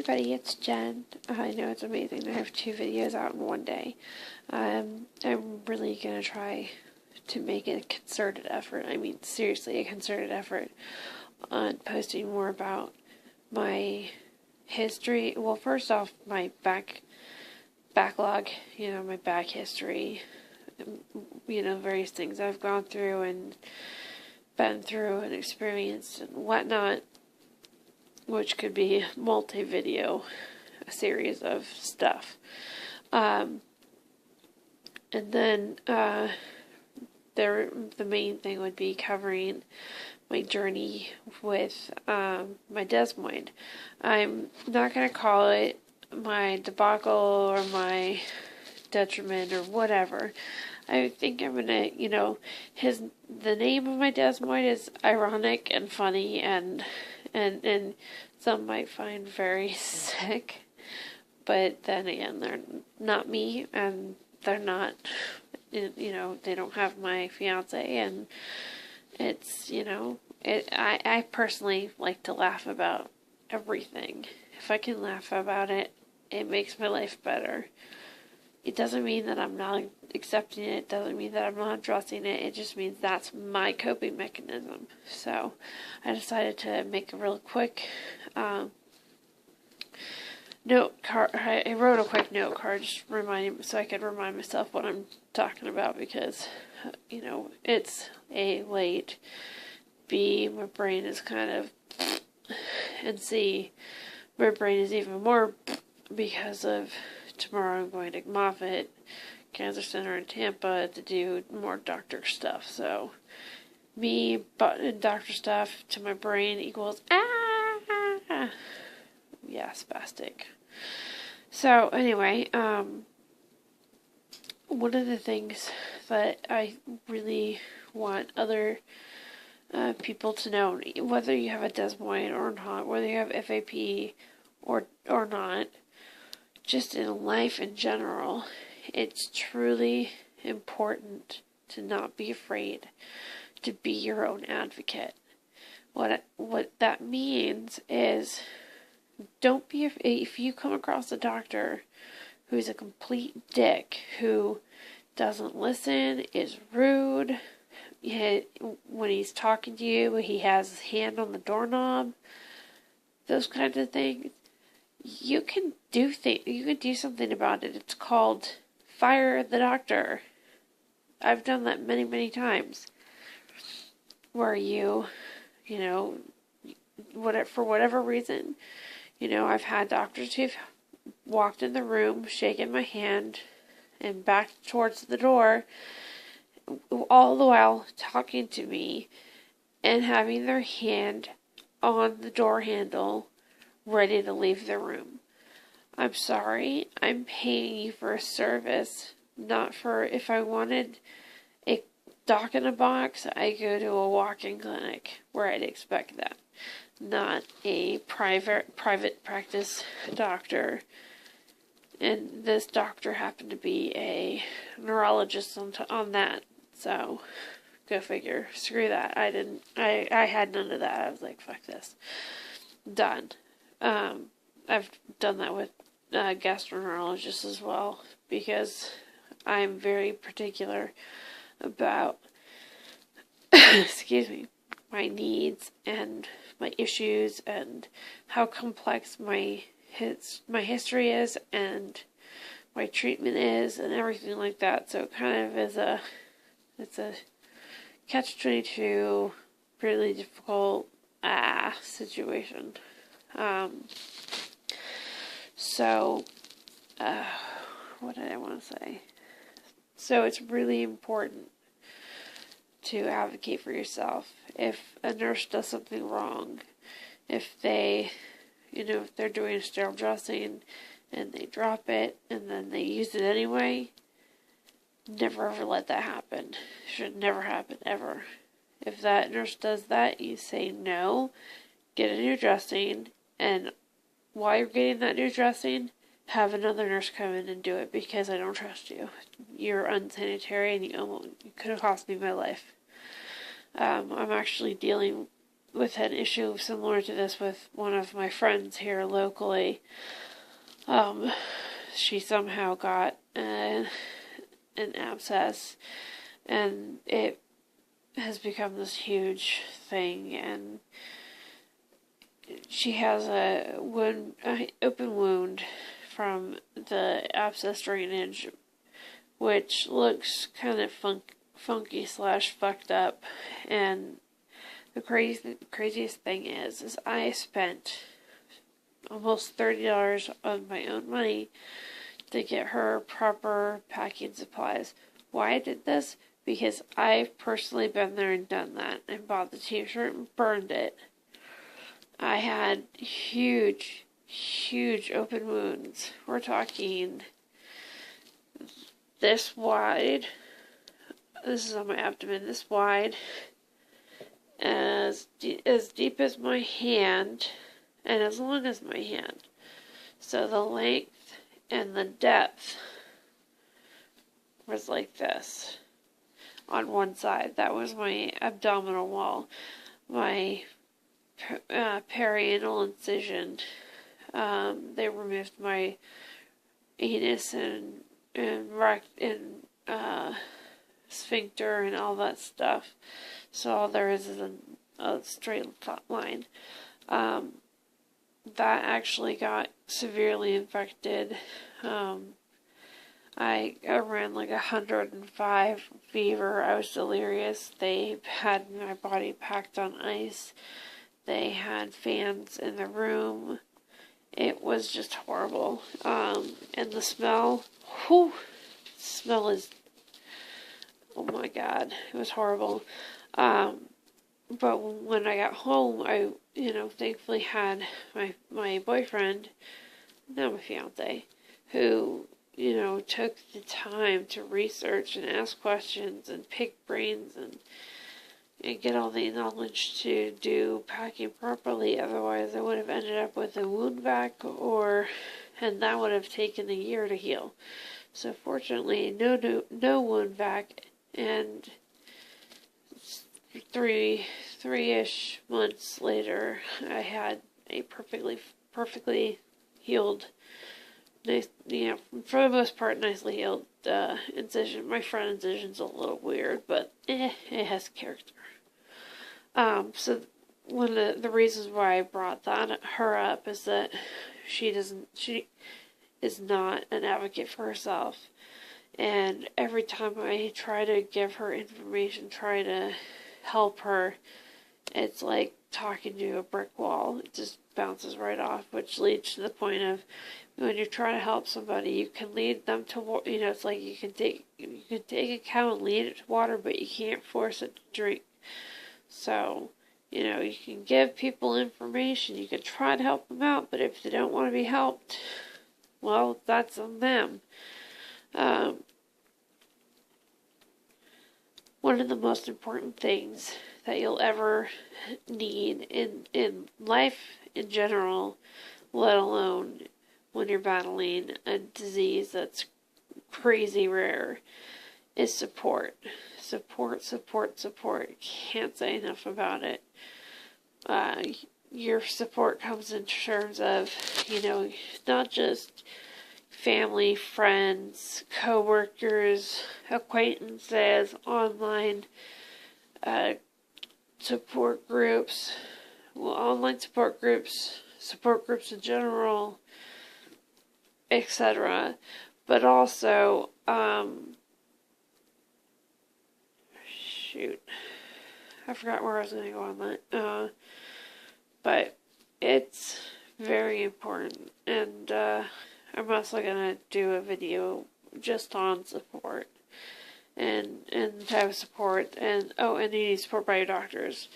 Everybody, it's Jen. I know it's amazing to have 2 videos out in one day. I'm really going to try to make a concerted effort, seriously, a concerted effort on posting more about my history. Well, first off, my backlog, my back history, various things I've gone through and been through and experienced and whatnot, which could be multi-video, a series of stuff. And then the main thing would be covering my journey with my desmoid. I'm not going to call it my debacle or my detriment or whatever. I think I'm going to, the name of my desmoid is ironic and funny and some might find very sick, but then again, they're not me, and they're not, they don't have my fiance, and it's, I personally like to laugh about everything. If I can laugh about it, it makes my life better. It doesn't mean that I'm not accepting it. It doesn't mean that I'm not addressing it. It just means that's my coping mechanism. So I decided to make a real quick note card. I wrote a quick note card just so I could remind myself what I'm talking about because, it's A, late, B, my brain is kind of, and C, my brain is even more because of tomorrow I'm going to Moffitt Cancer Center in Tampa to do more doctor stuff. So, me, doctor stuff to my brain equals, yeah, spastic. So, anyway, one of the things that I really want other people to know, whether you have a desmoid or not, whether you have FAP or not, just in life in general, it's truly important to not be afraid to be your own advocate. What that means is, don't be if you come across a doctor who's a complete dick, who doesn't listen, is rude, when he's talking to you, he has his hand on the doorknob, those kinds of things. You can do something about it. It's called fire the doctor. I've done that many, many times. Where for whatever reason, I've had doctors who've walked in the room, shaken my hand, and backed towards the door, all the while talking to me and having their hand on the door handle, ready to leave the room. I'm sorry, I'm paying you for a service, not for, if I wanted a doc in a box, I go to a walk-in clinic where I'd expect that, not a private practice doctor. And this doctor happened to be a neurologist on that, so go figure. Screw that. I had none of that. I was like, fuck this. Done. I've done that with gastroenterologists as well, because I'm very particular about, excuse me, my needs and my issues and how complex my history is and my treatment is and everything like that. So it kind of is it's a catch-22, really difficult situation. What did I want to say? So it's really important to advocate for yourself. If a nurse does something wrong, if they, if they're doing a sterile dressing and they drop it and then they use it anyway, never ever let that happen. Should never happen, ever. If that nurse does that, you say no, get a new dressing, and while you're getting that new dressing, have another nurse come in and do it, because I don't trust you. You're unsanitary and you could have cost me my life. I'm actually dealing with an issue similar to this with one of my friends here locally. She somehow got an abscess, and it has become this huge thing, and she has an open wound from the abscess drainage, which looks kind of funky / fucked up. And the craziest thing is I spent almost $30 on my own money to get her proper packing supplies. Why I did this? Because I've personally been there and done that, and bought the t-shirt and burned it. I had huge open wounds. We're talking this wide. This is on my abdomen, this wide, as deep as my hand, and as long as my hand. So the length and the depth was like this. On one side, that was my abdominal wall. My perianal incision. They removed my anus and sphincter and all that stuff. So all there is a straight line. That actually got severely infected. I ran like 105 fever. I was delirious. They had my body packed on ice. They had fans in the room. It was just horrible. And the smell, smell is, oh my God, it was horrible. But when I got home, I, thankfully had my boyfriend, now my fiance, who, took the time to research and ask questions and pick brains and get all the knowledge to do packing properly. Otherwise, I would have ended up with a wound vac, and that would have taken a year to heal. So fortunately, no wound vac, and three-ish months later, I had a perfectly healed, nice, for the most part, nicely healed incision. My front incision's a little weird, but it has character. So one of the reasons why I brought her up is that she is not an advocate for herself. And every time I try to give her information, try to help her, it's like talking to a brick wall. It just bounces right off, which leads to the point of when you're trying to help somebody, you can lead them to, it's like you can take a cow and lead it to water, but you can't force it to drink. So, you can give people information, you can try to help them out, but if they don't want to be helped, well, that's on them. One of the most important things that you'll ever need in life in general, let alone when you're battling a disease that's crazy rare, is support. Support. Can't say enough about it. Your support comes in terms of, not just family, friends, co-workers, acquaintances, online support groups, online support groups in general, etc. But also, I forgot where I was going to go on that. But it's very important, and I'm also going to do a video just on support and type of support, and you need support by your doctors.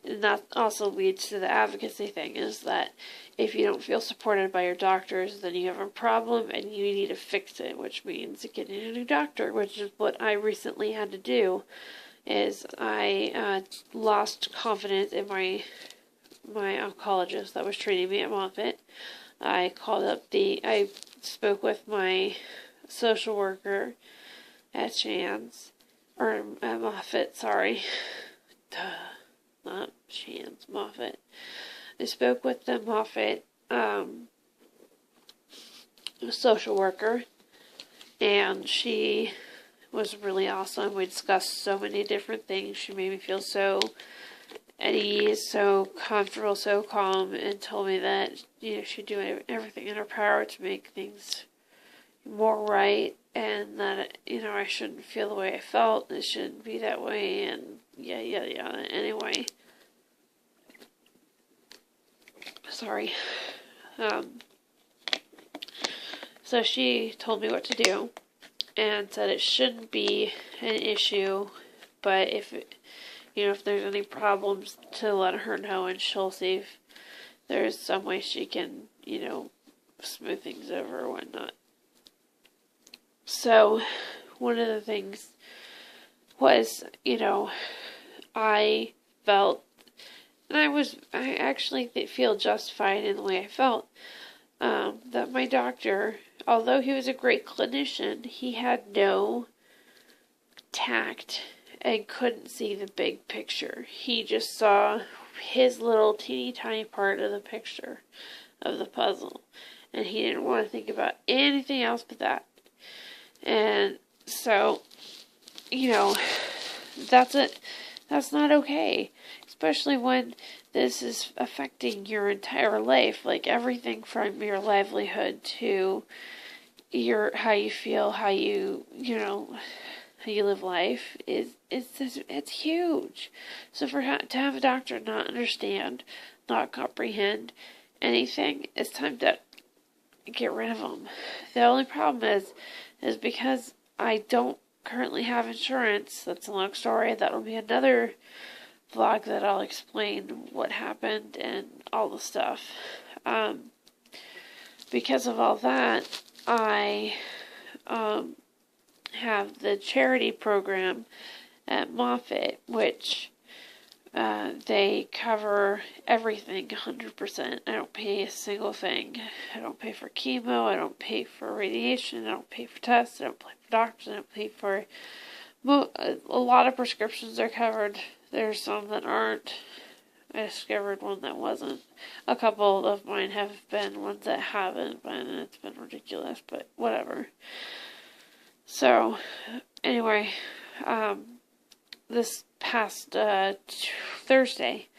And that also leads to the advocacy thing, is that if you don't feel supported by your doctors, then you have a problem and you need to fix it, which means getting a new doctor, which is what I recently had to do. Is I lost confidence in my oncologist that was treating me at Moffitt. I spoke with my social worker at Moffitt, sorry. Moffat. I spoke with the Moffat social worker, and she was really awesome. We discussed so many different things. She made me feel so at ease, so comfortable, so calm, and told me that, she'd do everything in her power to make things more right, and that, I shouldn't feel the way I felt, it shouldn't be that way, and yeah. Anyway. Sorry. So she told me what to do, and said it shouldn't be an issue, but if there's any problems, to let her know, and she'll see if there's some way she can, smooth things over or whatnot. So, one of the things was, I felt, and I actually feel justified in the way I felt, that my doctor, although he was a great clinician, he had no tact and couldn't see the big picture. He just saw his little teeny tiny part of the picture of the puzzle, and he didn't want to think about anything else but that. And so, that's it. That's not okay, especially when this is affecting your entire life, like everything from your livelihood to how you feel, how you live life it's huge. So to have a doctor not understand, not comprehend anything, it's time to get rid of them. The only problem is because I don't currently have insurance. That's a long story. That'll be another vlog that I'll explain what happened and all the stuff. Because of all that, I have the charity program at Moffitt, which they cover everything 100%. I don't pay a single thing. I don't pay for chemo, I don't pay for radiation, I don't pay for tests, I don't pay for doctors, I don't pay for... a lot of prescriptions are covered. There's some that aren't. I discovered one that wasn't. A couple of mine have been ones that haven't been, and it's been ridiculous, but whatever. So, anyway, this past Thursday,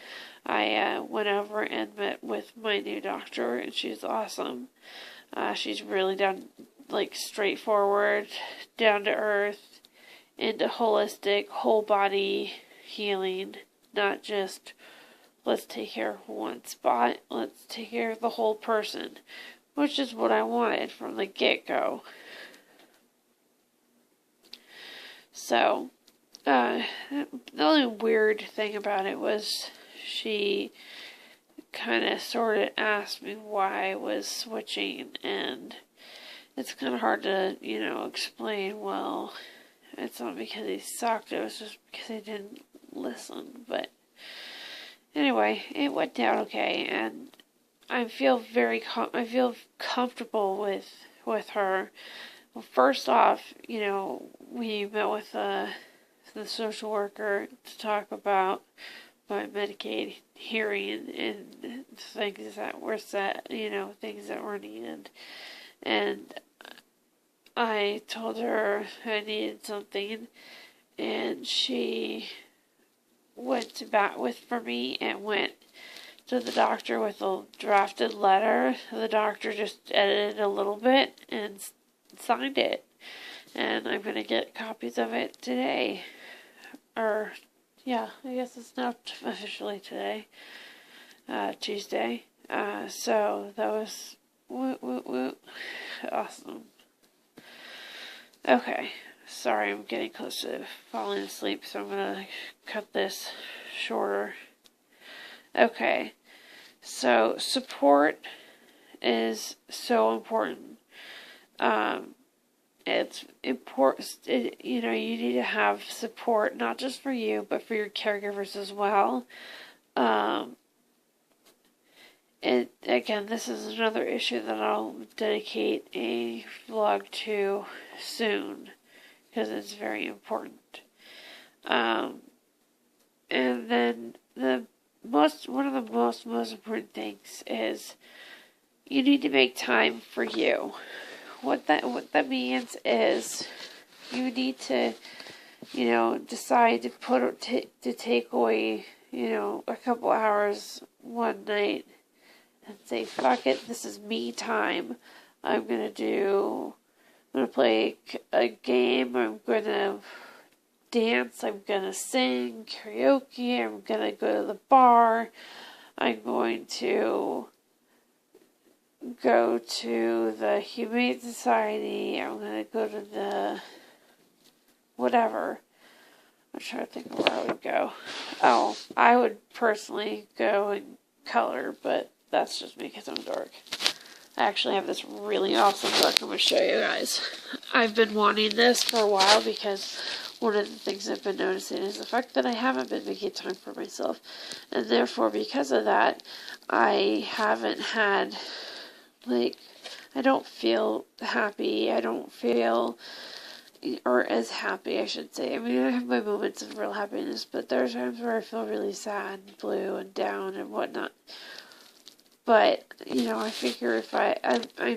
I went over and met with my new doctor, and she's awesome. She's really straightforward, down to earth, into holistic, whole body healing, not just let's take care of one spot, let's take care of the whole person, which is what I wanted from the get-go. So, the only weird thing about it was she kind of sort of asked me why I was switching, and it's kind of hard to, explain, well, it's not because he sucked, it was just because he didn't listen. But anyway, it went down okay, and I feel comfortable with her. Well, first off, we met with the social worker to talk about my Medicaid hearing and things that were set, things that were needed. And I told her I needed something, and she went to bat for me and went to the doctor with a drafted letter. The doctor just edited a little bit and signed it, and I'm going to get copies of it today. I guess it's not officially today, Tuesday. So that was awesome. Okay, sorry, I'm getting close to falling asleep, so I'm going to cut this shorter. Okay, so support is so important. It's important, you need to have support, not just for you, but for your caregivers as well. Again, this is another issue that I'll dedicate a vlog to soon, because it's very important. And then one of the most important things is you need to make time for you. What that means is you need to, decide to take away, a couple hours one night and say, fuck it, this is me time. I'm gonna play a game, I'm gonna dance, I'm gonna sing karaoke, I'm gonna go to the bar, I'm going to go to the Humane Society, I'm gonna go to the whatever. I'm trying to think of where I would go. Oh, I would personally go and color, but that's just me because I'm dark. I actually have this really awesome book I'm going to show you guys. I've been wanting this for a while because one of the things I've been noticing is the fact that I haven't been making time for myself. And therefore, because of that, I haven't had, I don't feel happy. I don't feel, or as happy, I should say. I mean, I have my moments of real happiness, but there are times where I feel really sad and blue and down and whatnot. But, I figure if I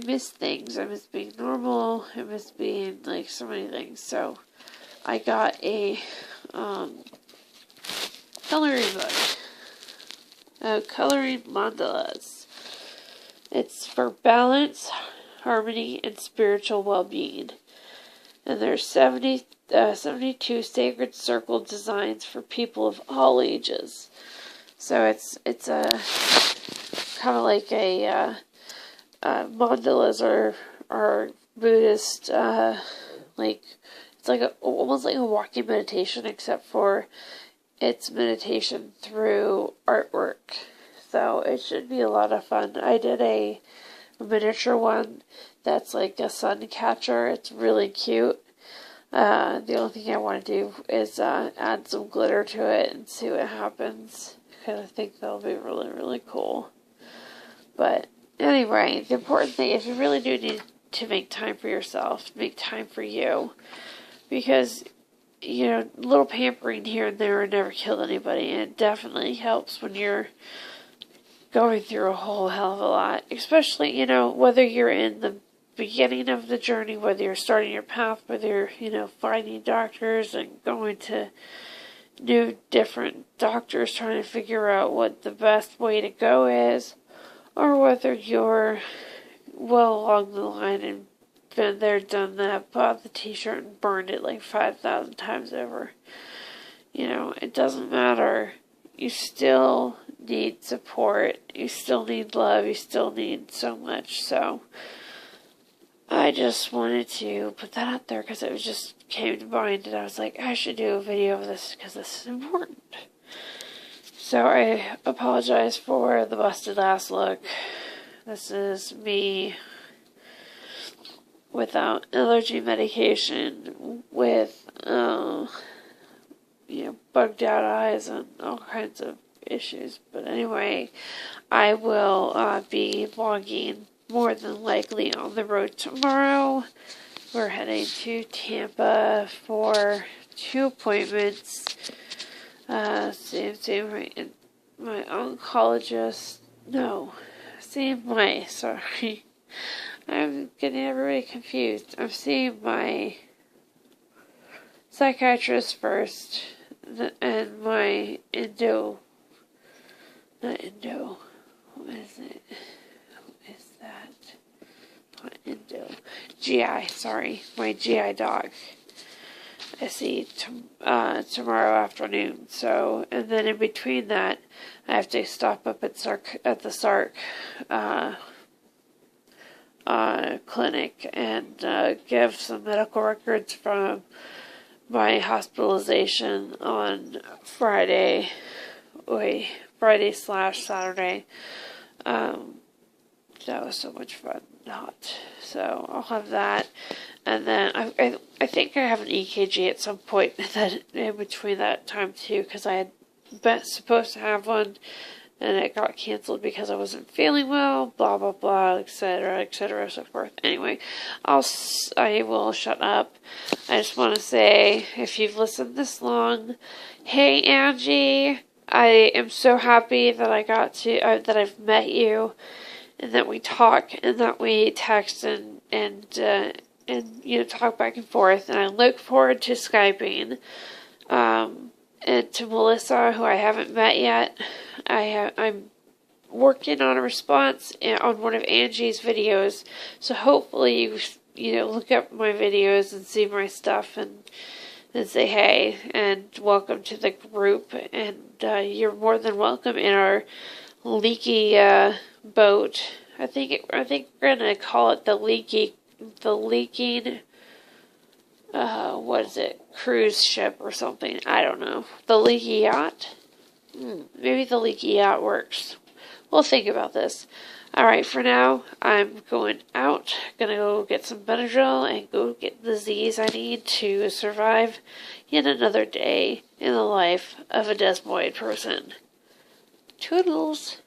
miss things. I miss being normal. I miss being, so many things. So, I got a, coloring book. Coloring mandalas. It's for balance, harmony, and spiritual well-being. And there's 72 sacred circle designs for people of all ages. So, it's a kind of like a mandalas are Buddhist, it's almost like a walking meditation, except for it's meditation through artwork. So it should be a lot of fun. I did a miniature one that's like a sun catcher. It's really cute. The only thing I want to do is add some glitter to it and see what happens, because I think that'll be really, really cool. But anyway, the important thing is you really do need to make time for yourself, make time for you. Because, a little pampering here and there never killed anybody. And it definitely helps when you're going through a whole hell of a lot. Especially, whether you're in the beginning of the journey, whether you're starting your path, whether you're, finding doctors and going to new different doctors trying to figure out what the best way to go is. Or whether you're well along the line and been there, done that, bought the t-shirt and burned it 5,000 times over. It doesn't matter. You still need support. You still need love. You still need so much. So, I just wanted to put that out there because it just came to mind. And I was like, I should do a video of this because this is important. So I apologize for the busted ass look. This is me without allergy medication, with bugged out eyes and all kinds of issues. But anyway, I will be vlogging more than likely on the road tomorrow. We're heading to Tampa for 2 appointments. Seeing my oncologist. No, sorry. I'm getting everybody confused. I'm seeing my psychiatrist first, and my what is it? What is that? Not GI, sorry. My GI doc. I see tomorrow afternoon. So, and then in between that, I have to stop up at the Sark clinic and give some medical records from my hospitalization on Friday / Saturday. That was so much fun. So I'll have that. And then I think I have an EKG at some point in between that time too, because I had supposed to have one, and it got canceled because I wasn't feeling well. Blah blah blah, etc., so forth. Anyway, I will shut up. I just want to say, if you've listened this long, hey Angie, I am so happy that I got to that I've met you, and that we talk, and that we text, and you know, talk back and forth. And I look forward to Skyping. And to Melissa, who I haven't met yet, I'm working on a response on one of Angie's videos. So hopefully you know, look up my videos and see my stuff, and say hey and welcome to the group. And you're more than welcome in our leaky boat. I think we're gonna call it the leaking what is it, cruise ship or something. I don't know. The leaky yacht? Maybe the leaky yacht works. We'll think about this. Alright, for now, I'm going out. Gonna go get some Benadryl and go get the Z's I need to survive yet another day in the life of a desmoid person. Toodles!